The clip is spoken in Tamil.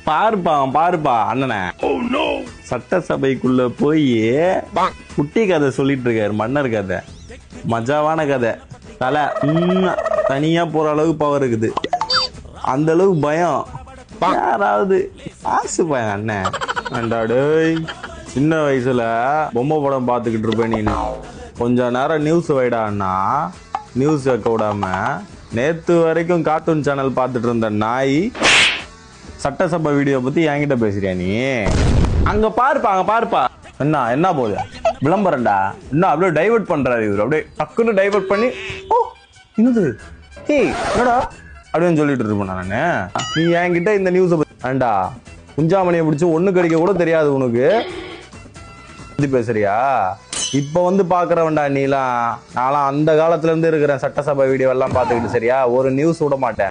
பாருப்பா அண்ணனை சட்டசபைக்குள்ள போய் குட்டி கதை சொல்லிட்டு இருக்காரு. மன்னர் கதை, மஜாவான கதை. தலை தனியா போற அளவுக்கு பவர் இருக்குது. அந்த அளவுக்கு பயம். யாராவது ஆசு பயம் அண்ணன் வேண்டாடே. சின்ன வயசுல பொம்மை படம் பார்த்துக்கிட்டு இருப்பேன். நீ கொஞ்ச நேரம் நியூஸ் வைடான்னா நியூஸ் வைக்க விடாம நேத்து வரைக்கும் கார்ட்டூன் சேனல் பார்த்துட்டு இருந்த நாய் சட்டசபை வீடியோ பத்தி என்கிட்ட பேசுறியா நீ? அங்க பாருப்பா என்ன போகுது விளம்பரம்டா. என்ன அப்படியே டைவர்ட் பண்றாரு இவரு. அப்படியே டக்குன்னு டைவர்ட் பண்ணி என்னது என்னடா அப்படின்னு சொல்லிட்டு இருப்பேன் நானு. நீ என்கிட்ட இந்த நியூஸ் வேண்டா குஞ்சாமணியை பிடிச்சி ஒண்ணு கடிக்க கூட தெரியாது உனக்கு பேசுறியா? இப்ப வந்து பாக்குறவன்டா நீலாம். நான்லாம் அந்த காலத்துல இருந்து இருக்கிறேன். சட்டசபை வீடியோ எல்லாம் பாத்துக்கிட்டு சரியா ஒரு நியூஸ் விட மாட்டேன்.